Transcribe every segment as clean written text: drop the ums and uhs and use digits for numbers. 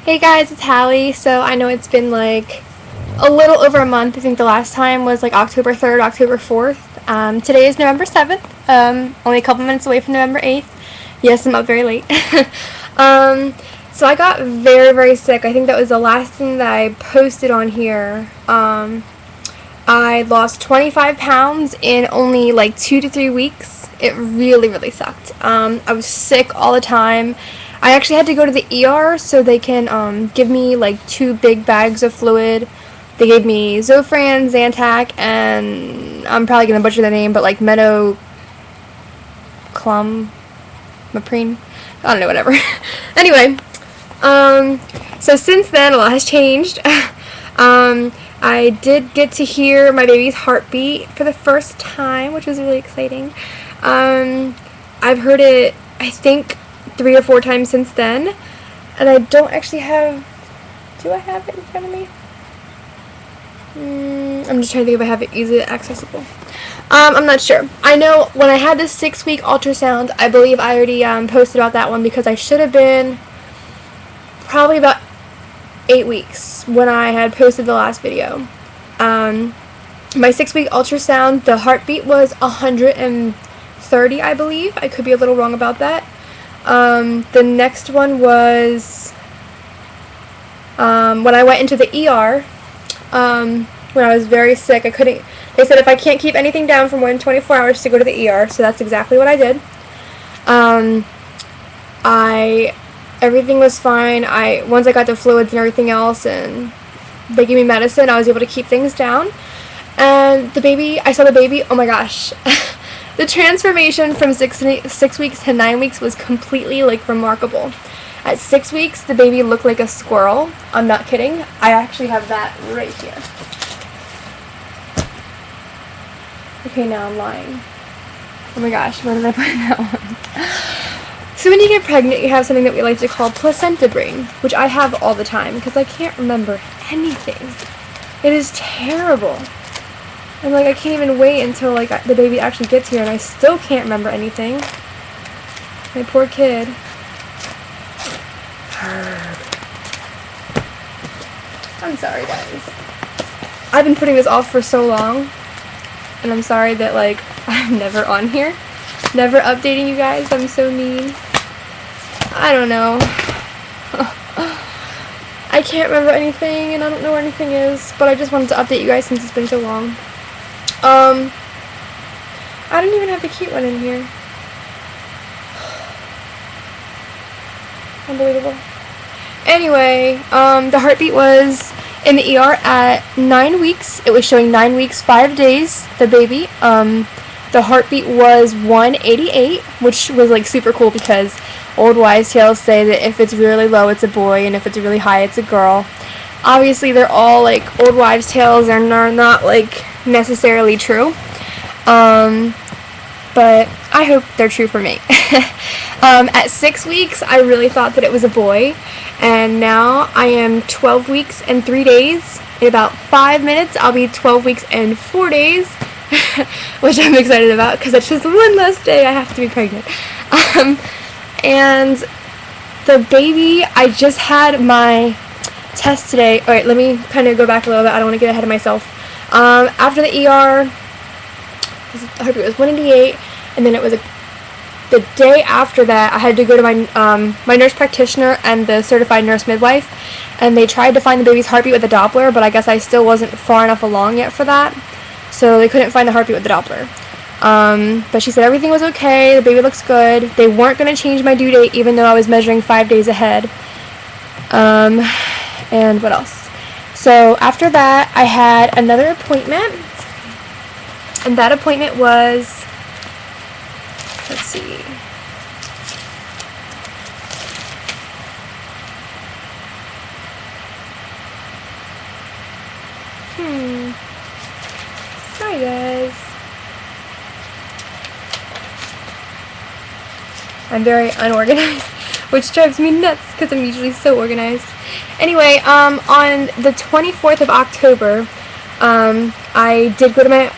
Hey guys, it's Hallie. So I know it's been like a little over a month. I think the last time was like October 3rd, October 4th. Today is November 7th. Only a couple minutes away from November 8th. Yes, I'm up very late. So I got very, very sick. I think that was the last thing that I posted on here. I lost 25 pounds in only like 2 to 3 weeks. It really, really sucked. I was sick all the time. I actually had to go to the ER so they can give me like 2 big bags of fluid. They gave me Zofran, Zantac, and I'm probably going to butcher the name, but like Metoclum, Maprine, I don't know, whatever. Anyway, so since then a lot has changed. I did get to hear my baby's heartbeat for the first time, which was really exciting. I've heard it, I think, 3 or 4 times since then, and I don't actually have, do I have it in front of me? I'm just trying to think if I have it easily accessible. I'm not sure. I know when I had this 6-week ultrasound, I believe I already posted about that one because I should have been probably about 8 weeks when I had posted the last video. My 6-week ultrasound, the heartbeat was 130, I believe. I could be a little wrong about that. The next one was when I went into the ER, when I was very sick. They said if I can't keep anything down for more than 24 hours to go to the ER, so that's exactly what I did. Everything was fine. Once I got the fluids and everything else, and they gave me medicine, I was able to keep things down. And the baby, I saw the baby, oh my gosh. The transformation from 6 weeks to 9 weeks was completely, like, remarkable. At 6 weeks, the baby looked like a squirrel. I'm not kidding. I actually have that right here. Okay, now I'm lying. Oh my gosh, where did I put that one? So when you get pregnant, you have something that we like to call placenta brain, which I have all the time because I can't remember anything. It is terrible. I'm like, I can't even wait until like the baby actually gets here, and I still can't remember anything. My poor kid. I'm sorry, guys. I've been putting this off for so long, and I'm sorry that like I'm never on here, never updating you guys. I'm so mean. I don't know. I can't remember anything, and I don't know where anything is, but I just wanted to update you guys since it's been so long. I don't even have the cute one in here. Unbelievable. Anyway, the heartbeat was in the ER at 9 weeks. It was showing 9 weeks, 5 days, the baby. The heartbeat was 188, which was like super cool because old wives' tales say that if it's really low, it's a boy, and if it's really high, it's a girl. Obviously, they're all like old wives' tales and are not like necessarily true. But I hope they're true for me. At 6 weeks, I really thought that it was a boy, and now I am 12 weeks and 3 days. In about 5 minutes, I'll be 12 weeks and 4 days, which I'm excited about because that's just one less day I have to be pregnant. And the baby, I just had my test today. Alright, let me kind of go back a little bit. I don't want to get ahead of myself. After the ER, the heartbeat was 188, and then it was the day after that, I had to go to my nurse practitioner and the certified nurse midwife, and they tried to find the baby's heartbeat with the Doppler, but I guess I still wasn't far enough along yet for that, so they couldn't find the heartbeat with the Doppler. But she said everything was okay, the baby looks good. They weren't going to change my due date even though I was measuring 5 days ahead. And what else? So after that, I had another appointment, and that appointment was, let's see, sorry guys. I'm very unorganized, which drives me nuts because I'm usually so organized. Anyway, on the 24th of October, I did go to my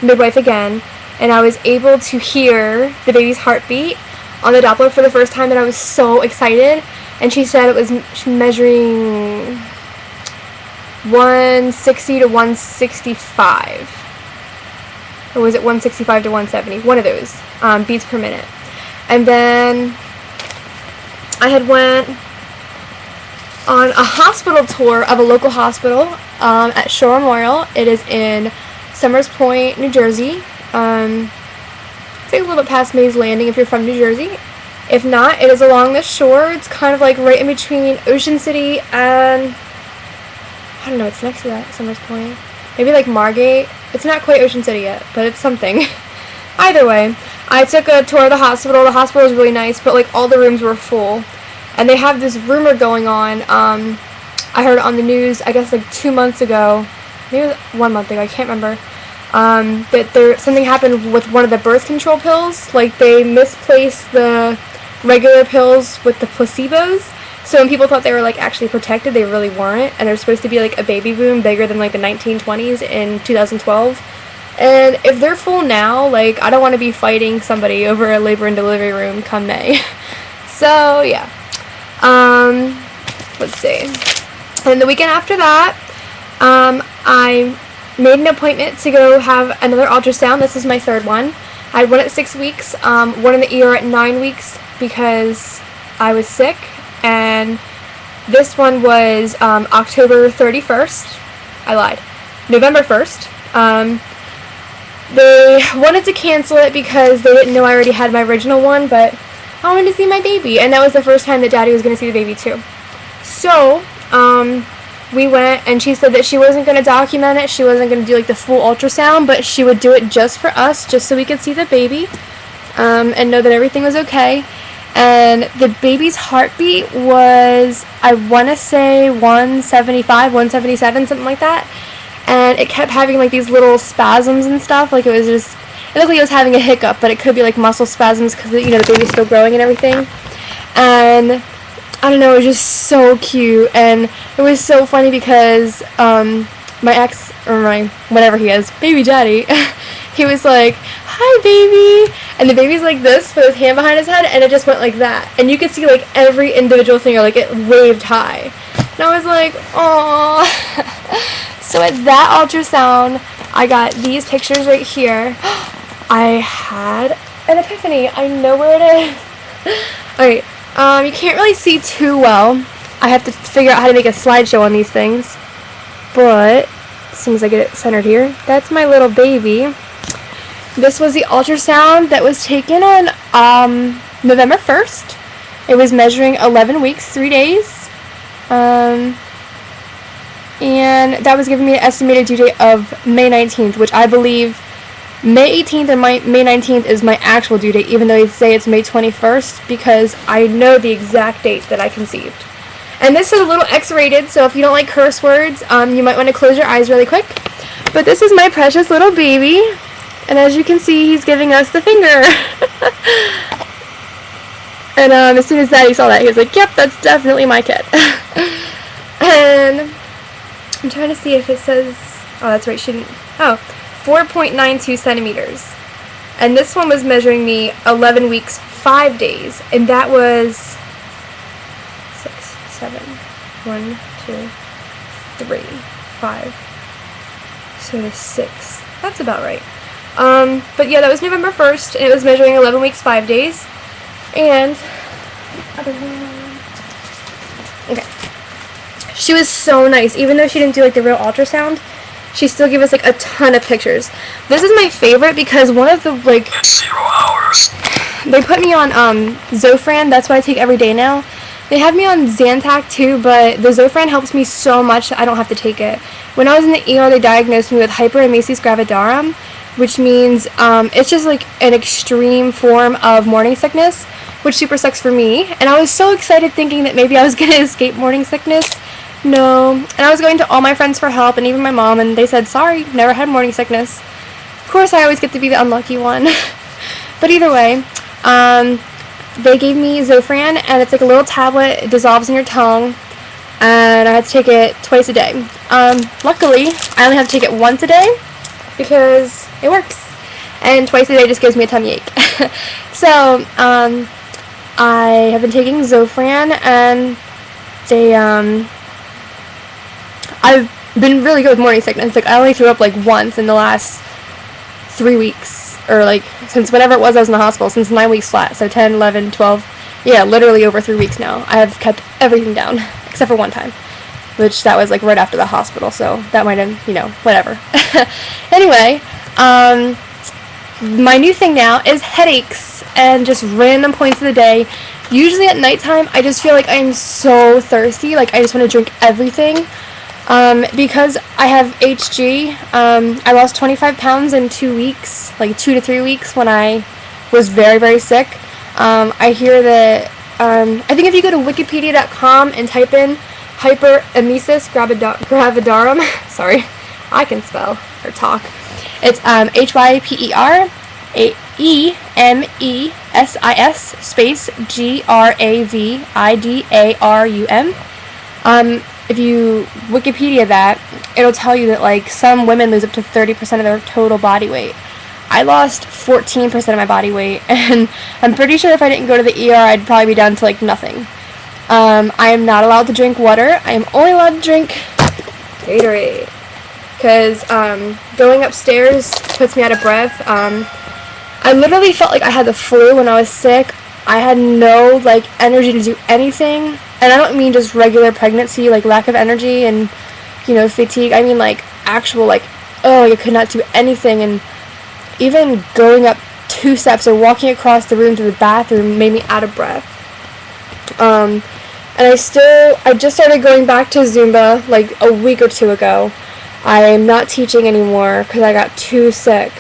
midwife again, and I was able to hear the baby's heartbeat on the Doppler for the first time, and I was so excited. and she said it was measuring 160 to 165. Or was it 165 to 170? One of those beats per minute. And then I had went on a hospital tour of a local hospital at Shore Memorial. It is in Summers Point, New Jersey. It's like a little bit past Mays Landing if you're from New Jersey. If not, it is along the shore. It's kind of like right in between Ocean City and, I don't know, it's next to that, Summers Point. Maybe like Margate. It's not quite Ocean City yet, but it's something. Either way, I took a tour of the hospital. The hospital was really nice, but like all the rooms were full. And they have this rumor going on. I heard it on the news, I guess like 2 months ago. Maybe it was 1 month ago, I can't remember. That something happened with one of the birth control pills. Like they misplaced the regular pills with the placebos. So when people thought they were like actually protected, they really weren't. And they're supposed to be like a baby boom bigger than like the 1920s in 2012. And if they're full now, like I don't want to be fighting somebody over a labor and delivery room come May. So yeah. Let's see. And the weekend after that, I made an appointment to go have another ultrasound. This is my third one. I had one at 6 weeks, one in the ER at 9 weeks because I was sick. And this one was October 31st. I lied. November 1st. They wanted to cancel it because they didn't know I already had my original one, but I wanted to see my baby. And that was the first time that Daddy was going to see the baby too. So, we went, and she said that she wasn't going to document it. She wasn't going to do like the full ultrasound, but she would do it just for us, just so we could see the baby and know that everything was okay. And the baby's heartbeat was, I want to say 175, 177, something like that. And it kept having like these little spasms and stuff. Like it was just, it looked like it was having a hiccup, but it could be like muscle spasms because, you know, the baby's still growing and everything. And I don't know, it was just so cute. And it was so funny because my ex, or my, whatever he is, baby daddy, he was like, "Hi, baby." And the baby's like this with his hand behind his head, and it just went like that. And you could see like every individual finger, like it waved high. And I was like, "Aww." So at that ultrasound, I got these pictures right here. I had an epiphany. I know where it is. Alright, you can't really see too well. I have to figure out how to make a slideshow on these things. But as soon as I get it centered here, that's my little baby. This was the ultrasound that was taken on November 1st. It was measuring 11 weeks, 3 days. And that was giving me an estimated due date of May 19th, which I believe May 18th or May 19th is my actual due date, even though they say it's May 21st, because I know the exact date that I conceived. And this is a little X-rated, so if you don't like curse words, you might want to close your eyes really quick. But this is my precious little baby. And as you can see, he's giving us the finger. And as soon as Daddy saw that, he was like, "Yep, that's definitely my kid." And I'm trying to see if it says, oh, that's right, she didn't, 4.92 centimeters. And this one was measuring me 11 weeks, 5 days. And that was 6, 7, 1, 2, 3, 5. So 6. That's about right. But yeah, that was November 1st, and it was measuring 11 weeks, 5 days. And, okay. She was so nice. Even though she didn't do like the real ultrasound, she still gave us like a ton of pictures. This is my favorite because one of the like 0 hours. They put me on Zofran. That's what I take every day now. They have me on Zantac too, but the Zofran helps me so much that I don't have to take it. When I was in the ER, they diagnosed me with hyperemesis gravidarum, which means it's just like an extreme form of morning sickness, which super sucks for me. And I was so excited thinking that maybe I was going to escape morning sickness. No. And I was going to all my friends for help, and even my mom, and they said, "Sorry, never had morning sickness." Of course, I always get to be the unlucky one. But either way, they gave me Zofran, and it's like a little tablet. It dissolves in your tongue, and I had to take it twice a day. Luckily, I only have to take it once a day because it works. And twice a day just gives me a tummy ache. So, I have been taking Zofran, and I've been really good with morning sickness. Like, I only threw up like once in the last 3 weeks, or like since whenever it was I was in the hospital, since 9 weeks flat, so 10, 11, 12, yeah, literally over 3 weeks now. I have kept everything down, except for one time, which that was like right after the hospital, so that might have, you know, whatever. Anyway, my new thing now is headaches and just random points of the day. Usually at nighttime, I just feel like I'm so thirsty, like I just want to drink everything. Because I have HG, I lost 25 pounds in 2 weeks, like 2 to 3 weeks when I was very, very sick. I hear that, I think if you go to wikipedia.com and type in hyperemesis gravidarum, sorry, I can spell or talk. It's HYPEREMESIS space GRAVIDARUM. If you Wikipedia that, it'll tell you that like some women lose up to 30% of their total body weight. I lost 14% of my body weight, and I'm pretty sure if I didn't go to the ER, I'd probably be down to like nothing. I am not allowed to drink water. I am only allowed to drink Gatorade, because going upstairs puts me out of breath. I literally felt like I had the flu when I was sick. I had no like energy to do anything. And I don't mean just regular pregnancy, like lack of energy and, you know, fatigue. I mean like actual like, oh, I could not do anything. And even going up 2 steps or walking across the room to the bathroom made me out of breath. And I just started going back to Zumba like a week or 2 ago. I am not teaching anymore because I got too sick.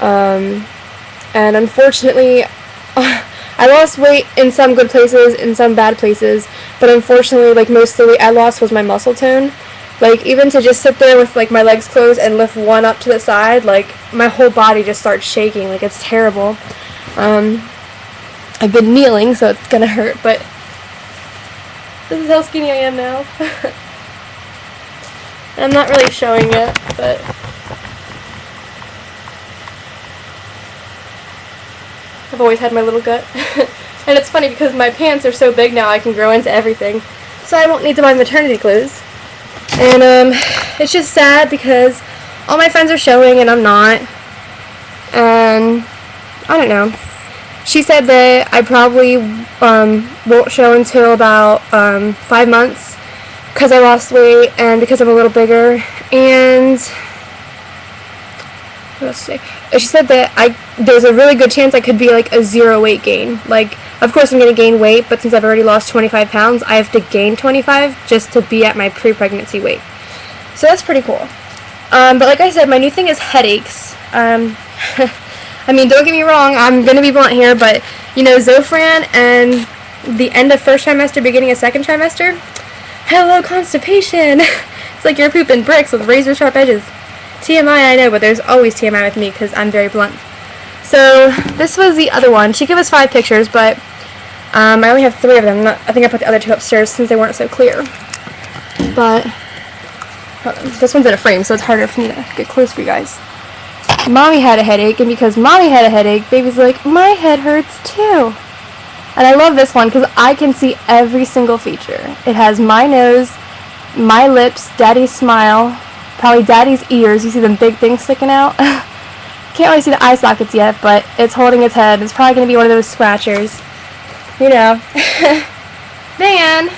And unfortunately, I lost weight in some good places, in some bad places, but unfortunately, like, most of the weight I lost was my muscle tone. Like, even to just sit there with, like, my legs closed and lift one up to the side, like, my whole body just starts shaking. Like, it's terrible. I've been kneeling, so it's gonna hurt, but this is how skinny I am now. I'm not really showing it, but I've always had my little gut. And it's funny because my pants are so big now I can grow into everything. So I won't need to buy maternity clothes. And it's just sad because all my friends are showing and I'm not. And I don't know. She said that I probably won't show until about 5 months because I lost weight and because I'm a little bigger. And let's see. She said that there's a really good chance I could be like a 0 weight gain. Like, of course I'm going to gain weight, but since I've already lost 25 pounds, I have to gain 25 just to be at my pre-pregnancy weight. So that's pretty cool. But like I said, my new thing is headaches. I mean, don't get me wrong, I'm going to be blunt here, but, you know, Zofran and the end of first trimester, beginning of second trimester, hello constipation. It's like you're pooping bricks with razor sharp edges. TMI, I know, but there's always TMI with me because I'm very blunt. So this was the other one. She gave us 5 pictures, but I only have 3 of them. I think I put the other 2 upstairs since they weren't so clear. But this one's in a frame, so it's harder for me to get close for you guys. Mommy had a headache, and because Mommy had a headache, Baby's like, my head hurts too. And I love this one because I can see every single feature. It has my nose, my lips, Daddy's smile, probably Daddy's ears. You see them big things sticking out? Can't really see the eye sockets yet, but it's holding its head. It's probably going to be one of those scratchers. You know. Then,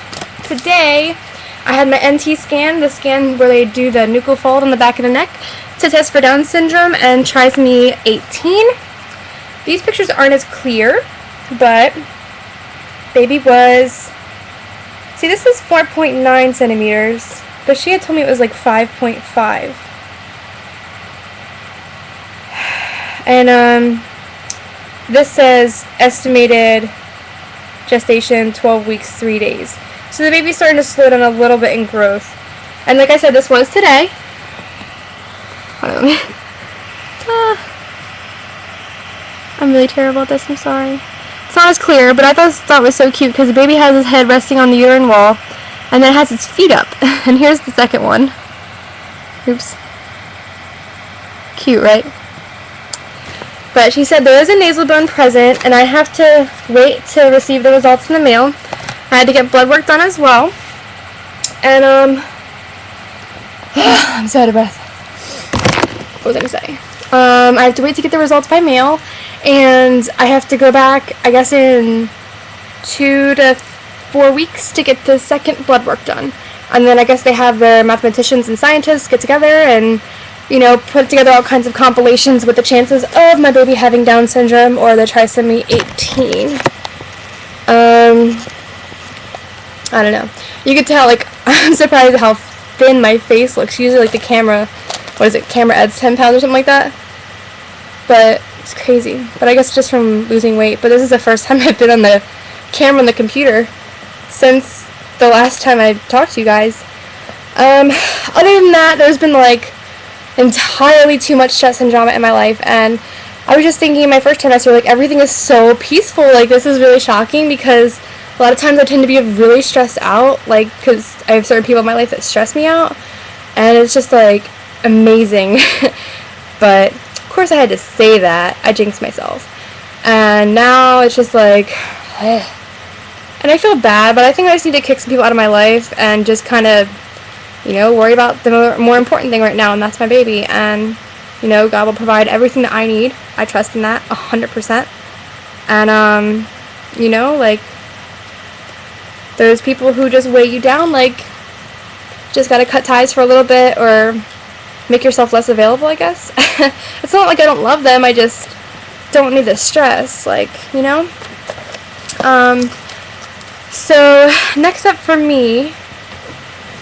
today, I had my NT scan, the scan where they do the nuchal fold on the back of the neck to test for Down syndrome and trisomy 18. These pictures aren't as clear, but Baby was, see, this is 4.9 centimeters, but she had told me it was like 5.5. And this says estimated gestation 12 weeks 3 days. So the baby's starting to slow down a little bit in growth. And like I said, this was today. Hold on. I'm really terrible at this, I'm sorry. It's not as clear, but I thought it was so cute because the baby has his head resting on the uterine wall and then it has its feet up. And here's the second one. Oops. Cute, right? But she said there is a nasal bone present, and I have to wait to receive the results in the mail. I had to get blood work done as well. And, I'm so out of breath. What was I going to say? I have to wait to get the results by mail, and I have to go back, I guess, in 2 to 4 weeks to get the second blood work done. And then I guess they have their mathematicians and scientists get together and, you know, put together all kinds of compilations with the chances of my baby having Down syndrome or the trisomy 18. I don't know. You could tell, like, I'm surprised at how thin my face looks. Usually, like, the camera, camera adds 10 pounds or something like that. But it's crazy. But I guess just from losing weight. But this is the first time I've been on the camera on the computer since the last time I talked to you guys. Other than that, there's been, like, entirely too much stress and drama in my life, and I was just thinking in my first trimester, like, everything is so peaceful. Like, this is really shocking because a lot of times I tend to be really stressed out, like, because I have certain people in my life that stress me out, and it's just, like, amazing. But of course I had to say that. I jinxed myself, and now it's just like and I feel bad, but I think I just need to kick some people out of my life and just kind of, you know, worry about the more important thing right now, and that's my baby. And, you know, God will provide everything that I need. I trust in that 100%. And, you know, like, those people who just weigh you down, like, just gotta cut ties for a little bit or make yourself less available, I guess. It's not like I don't love them, I just don't need the stress, like, you know? So, next up for me,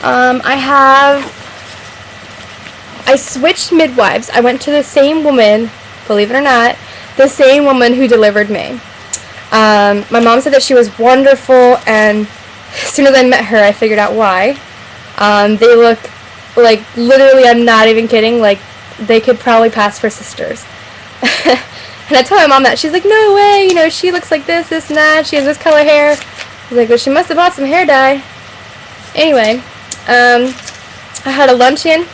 I switched midwives. I went to the same woman, believe it or not, the same woman who delivered me. My mom said that she was wonderful, and as soon as I met her, I figured out why. They look like, literally, I'm not even kidding, like, they could probably pass for sisters. And I told my mom that. She's like, no way, you know, she looks like this, and that, she has this color hair. I was like, well, she must have bought some hair dye. Anyway, I had a luncheon.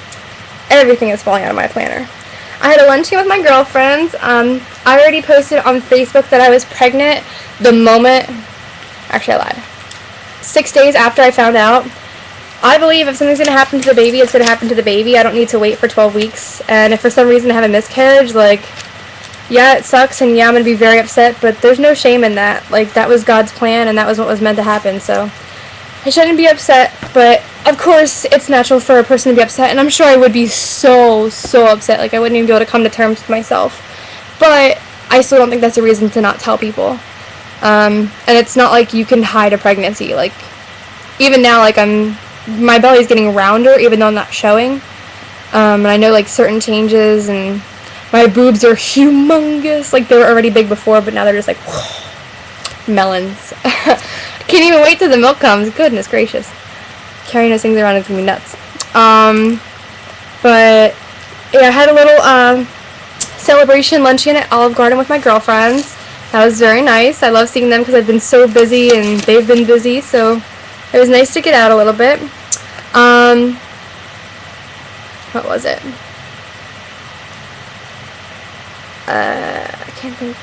Everything is falling out of my planner. I had a luncheon with my girlfriends. I already posted on Facebook that I was pregnant the moment, actually I lied, 6 days after I found out. I believe if something's going to happen to the baby, it's going to happen to the baby. I don't need to wait for 12 weeks. And if for some reason I have a miscarriage, like, yeah, it sucks, and yeah, I'm going to be very upset, but there's no shame in that. Like, that was God's plan, and that was what was meant to happen, so I shouldn't be upset. But of course, it's natural for a person to be upset, and I'm sure I would be so upset. Like, I wouldn't even be able to come to terms with myself. But I still don't think that's a reason to not tell people. And it's not like you can hide a pregnancy. Like, even now, like, my belly's getting rounder, even though I'm not showing. And I know, like, certain changes, and my boobs are humongous. Like, they were already big before, but now they're just like, whoa, melons. I can't even wait till the milk comes. Goodness gracious. Carrying those things around is going to be nuts. But, yeah, I had a little celebration luncheon at Olive Garden with my girlfriends. That was very nice. I love seeing them because I've been so busy, and they've been busy, so it was nice to get out a little bit. What was it? I can't think.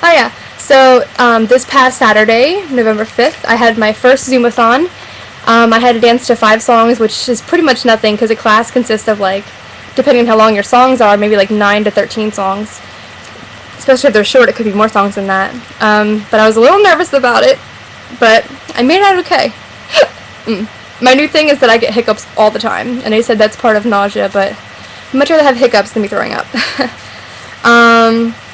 Oh yeah, so this past Saturday, November 5th, I had my first Zoomathon. I had to dance to 5 songs, which is pretty much nothing because a class consists of, like, depending on how long your songs are, maybe like 9 to 13 songs. Especially if they're short, it could be more songs than that. But I was a little nervous about it, but I made it out okay. My new thing is that I get hiccups all the time, and they said that's part of nausea, but I'd much rather have hiccups than be throwing up.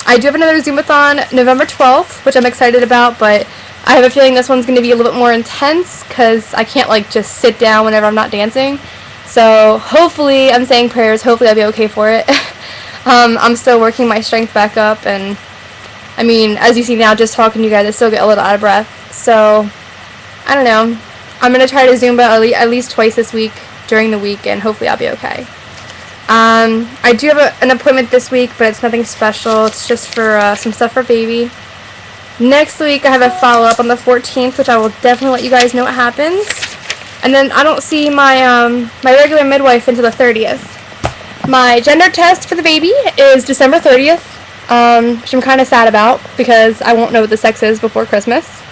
I do have another Zoomathon November 12th, which I'm excited about, but I have a feeling this one's going to be a little bit more intense because I can't, like, just sit down whenever I'm not dancing. So hopefully, I'm saying prayers, hopefully I'll be okay for it. I'm still working my strength back up, and I mean, as you see now, just talking to you guys, I still get a little out of breath. So, I don't know. I'm going to try to Zumba at least twice this week during the week, and hopefully I'll be okay. I do have an appointment this week, but it's nothing special. It's just for some stuff for baby. Next week, I have a follow-up on the 14th, which I will definitely let you guys know what happens. And then I don't see my my regular midwife until the 30th. My gender test for the baby is December 30th. which I'm kind of sad about because I won't know what the sex is before Christmas.